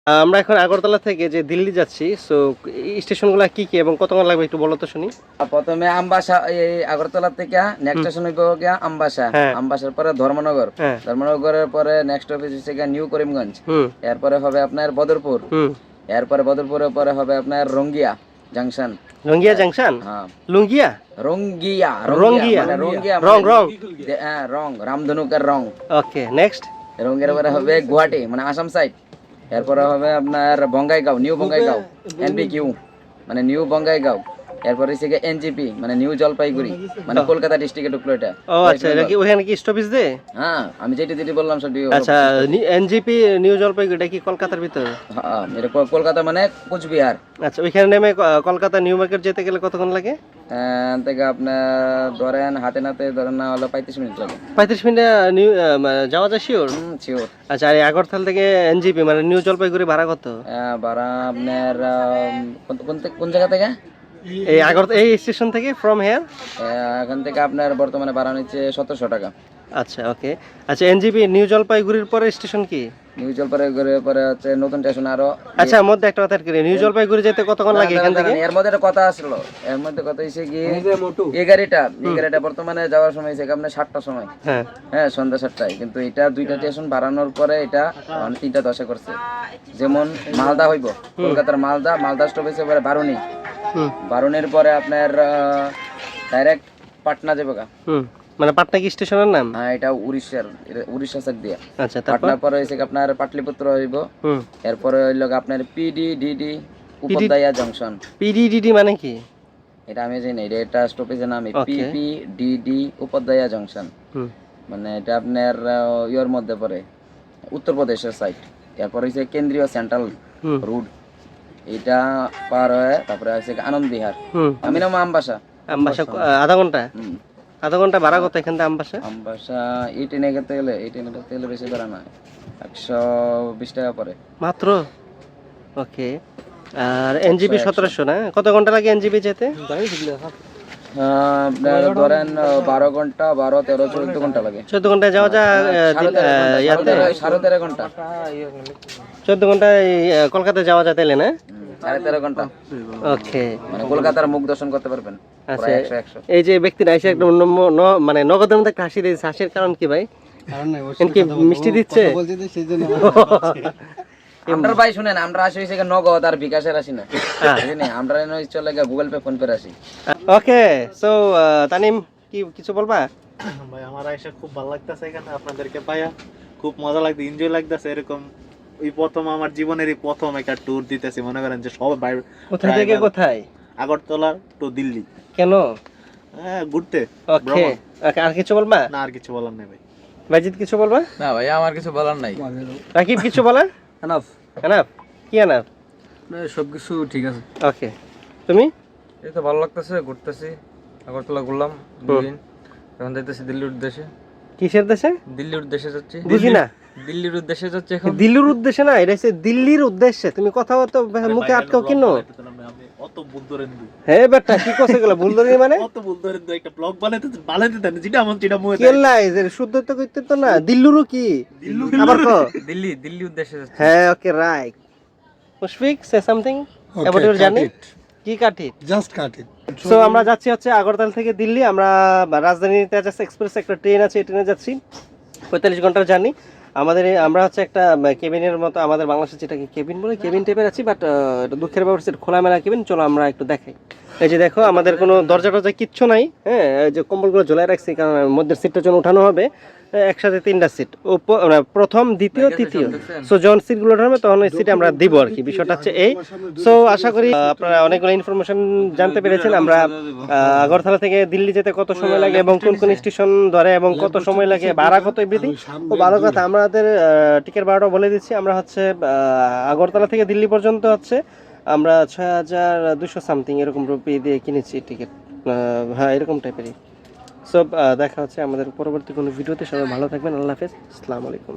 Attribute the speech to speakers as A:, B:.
A: আমরা এখন আগরতলা থেকে যে দিল্লি যাচ্ছি, সো স্টেশনগুলো কি কি এবং কতক্ষণ লাগবে একটু বলো তো শুনি।
B: প্রথমে আমবাসা, এই আগরতলা থেকে নেক্সট স্টেশন হইব গিয়া আমবাসা।
A: হ্যাঁ।
B: আমবাসার পরে ধর্মনগর।
A: হ্যাঁ।
B: ধর্মনগরের পরে নেক্সট অফিস হচ্ছে গিয়া নিউ করিমগঞ্জ।
A: হুম।
B: এরপরে হবে আপনার বদরপুর।
A: হুম।
B: এরপরে বদরপুরের পরে হবে আপনার রঙ্গিয়া জাংশন।
A: রঙ্গিয়া জাংশন।
B: হ্যাঁ,
A: লুঙ্গিয়া।
B: রঙ্গিয়া
A: রঙ্গিয়া
B: মানে রঙ্গিয়া
A: রং রং।
B: হ্যাঁ, রং রামধনুকের রং।
A: ওকে, নেক্সট।
B: রঙ্গিয়ার পরে হবে গুয়াহাটি মানে আসাম সাইড। এরপরে হবে আপনার বঙ্গাইগাঁও, নিউ বঙ্গাইগাঁও। এনবিকিউ মানে নিউ বঙ্গাইগাঁও। এরপরে হচ্ছে গিয়ে এনজিপি মানে নিউ জলপাইগুড়ি, মানে কলকাতা ডিস্ট্রিক্টে ঢুকলো এটা।
A: ও আচ্ছা, এটা কি ওখানে কি স্টপেজ দে?
B: হ্যাঁ, আমি যেটি যেটি বললাম সবটি।
A: আচ্ছা, এনজিপি নিউ জলপাইগুড়ি এটা কি কলকাতার ভিতর?
B: হ্যাঁ, এটা কলকাতা মানে কোচবিহার।
A: আচ্ছা, ওইখানে নেমে কলকাতা নিউ মার্কেট যেতে গেলে কতক্ষণ লাগে?
B: এখান থেকে আপনার ধরেন হাতে নাতে ধরেন না হলো 35 মিনিট লাগে।
A: 35 মিনিটে নিউ যাওয়া যায় শিওর?
B: শিওর।
A: আচ্ছা, আর আগরতলা থেকে এনজিপি মানে নিউ জলপাইগুড়ি ভাড়া কত?
B: ভাড়া আপনার কোন জায়গা থেকে?
A: এই স্টেশন থেকে ফ্রম হেয়ার?
B: এখান থেকে আপনার বর্তমানে ভাড়া নিচ্ছে 1700 টাকা।
A: আচ্ছা, ওকে। আচ্ছা, এনজিপি নিউ জলপাইগুড়ির পরে স্টেশন কি?
B: নিউ জলপাইগুড়ির পরে হচ্ছে নতুন স্টেশন আরো।
A: আচ্ছা, মধ্যে একটা কথা করি, নিউ জলপাইগুড়ি যেতে কতক্ষণ লাগে এখান থেকে?
B: এর মধ্যে একটা কথা আসলো, এর মধ্যে কথা হইছে কি এই গাড়িটা বর্তমানে যাওয়ার সময় হইছে আপনার 7টার সময়।
A: হ্যাঁ।
B: হ্যাঁ, সন্ধ্যা 7টায়, কিন্তু এটা 2টা স্টেশন বাড়ানোর পরে এটা 3টা 10-এ করছে। যেমন মালদা হইব, কলকাতার মালদা স্টপেজ এবারে বারুনি। বারুনির পরে আপনার ডাইরেক্ট পাটনা যাবে গা।
A: মানে পাটনা কি স্টেশনের নাম?
B: হ্যাঁ, এটা উড়িষ্যা সাইড দিয়া।
A: আচ্ছা,
B: পাটনার পরে হইছে আপনার পাটলিপুত্র হইব। এরপরে হইল আপনার পিডিডিডি উপদয়া জংশন।
A: পিডিডিডি মানে কি?
B: এটা আমি জানি না, এটা স্টপেজের নাম পিপিডিডি উপদয়া জংশন। মানে এটা আপনার ইয়ের মধ্যে পড়ে, উত্তরপ্রদেশের সাইড। এরপর হইছে কেন্দ্রীয় সেন্ট্রাল রোড, এটা পার হয়ে তারপরে আছে আনন্দ বিহার। আমি নাম আমবাসা।
A: আমবাসা আধা ঘন্টা ভাড়া কত এখান থেকে আমবাসা?
B: আমবাসা এই ট্রেনে যেতে গেলে বেশি ভাড়া না, 120 টাকা পড়ে
A: মাত্র। ওকে। আর এনজিপি 1700 না? কত ঘন্টা লাগে এনজিপি যেতে?
B: আপনার ধরেন 12 ঘন্টা, 12, 13, 14 ঘন্টা লাগে।
A: 14 ঘন্টায় যাওয়া যায় ইয়াতে?
B: 13.5 ঘন্টা।
A: 14 ঘন্টায় কলকাতায় যাওয়া যায় তাইলে না?
B: 13.5 ঘন্টা।
A: ওকে,
B: মানে কলকাতার মুখ দর্শন করতে পারবেন।
A: আচ্ছা, এই যে ব্যক্তিটা এসে একটা মানে নগদের মধ্যে একটা হাসি দিয়েছে, হাসির কারণ কি ভাই? কি মিষ্টি দিচ্ছে?
B: আমরা ভাই শুনেন, আমরা আসি হইছে নগদ আর বিকাশের আসি না, আমরা চলে গিয়ে গুগল পে ফোন পে আসি।
A: ওকে, সো তানিম কি কিছু বলবা?
C: ভাই আমার আইসা খুব ভালো লাগতেছে, এখানে আপনাদেরকে পাইয়া খুব মজা লাগছে, এনজয় লাগতেছে। এরকম এই প্রথম আমার জীবনের এই প্রথম একটা ট্যুর দিতেছি, মনে করেন যে সব বাইরে।
A: কোথায় থেকে কোথায়?
C: আগরতলা টু দিল্লি।
A: কেন?
C: হ্যাঁ, ঘুরতে।
A: ওকে, আর কিছু বলবা?
C: না, আর কিছু বলার নেই ভাই।
A: বাজিদ কিছু বলবা?
B: না ভাই, আমার কিছু বলার নাই।
A: রাকিব কিছু বলা?
B: এনাফ।
A: এনাফ কি এনাফ?
B: সবকিছু ঠিক আছে।
A: ওকে, তুমি?
B: এই তো ভালো লাগতেছে, ঘুরতেছি। আগরতলা ঘুরলাম 2 দিন, এখন যাইতেছি দিল্লির উদ্দেশ্যে।
A: কিসের দেশে?
B: দিল্লির উদ্দেশ্যে যাচ্ছি।
A: বুঝি না।
B: দিল্লির উদ্দেশ্যে যাচ্ছি এখন।
A: দিল্লির উদ্দেশ্যে না, এটা হচ্ছে দিল্লির উদ্দেশ্যে। তুমি কথা বলতে মুখে আটকাও কিনো?
C: অত বুদ্ধরেন্দু।
A: হ্যাঁ বেটা, কি কইছে গেল বুলদরি মানে?
C: অত বুদ্ধরেন্দু একটা ব্লগ বানাইতে দেন, যেটা মন যেটা মুয়ে দেয়।
A: কেলাই যে শুদ্ধ তো কইতে তো না। দিল্লুরু কি? আবার কো
B: দিল্লি উদ্দেশ্যে যাচ্ছি।
A: হ্যাঁ, okay, right. Mushfiq, say something about your journey. কি কাট ইট?
D: জাস্ট কাট ইট।
A: সো আমরা যাচ্ছি হচ্ছে আগরতলা থেকে দিল্লি। আমরা রাজধানী তেজাস এক্সপ্রেস একটা ট্রেন আছে, এই ট্রেনে যাচ্ছি। 45 ঘন্টার জার্নি আমাদের। আমরা হচ্ছে একটা কেবিনের মতো, আমাদের বাংলাদেশে যেটাকে কেবিন বলে, কেবিন টাইপের আছি, বাট এটা দুঃখের ব্যাপার, সেটা খোলামেলা কেবিন। চলো আমরা একটু দেখাই। এই যে দেখো, আমাদের কোনো দরজা টরজা কিচ্ছু নাই। হ্যাঁ, এই যে কম্বলগুলো ঝোলাই রাখছি, কারণ মধ্যের সিটটার জন্য উঠানো হবে। একসাথে 3টা সিট, প্রথম, দ্বিতীয়, তৃতীয়। সো যখন সিটগুলো উঠানো হবে তখন ওই সিটে আমরা দিব আর কি। বিষয়টা হচ্ছে এই। সো আশা করি আপনারা অনেকগুলো ইনফরমেশন জানতে পেরেছেন। আমরা আগরতলা থেকে দিল্লি যেতে কত সময় লাগে এবং কোন কোন স্টেশন ধরে এবং কত সময় লাগে, ভাড়া কত, এভরিথিং। ও ভালো কথা, আমাদের টিকিট ভাড়াটা বলে দিচ্ছি। আমরা হচ্ছে আগরতলা থেকে দিল্লি পর্যন্ত হচ্ছে আমরা 6200 সামথিং এরকম রুপি দিয়ে কিনেছি টিকিট। হ্যাঁ, এরকম টাইপেরই। সো দেখা হচ্ছে আমাদের পরবর্তী কোনো ভিডিওতে। সবাই ভালো থাকবেন। আল্লাহ হাফেজ, আসসালামু আলাইকুম।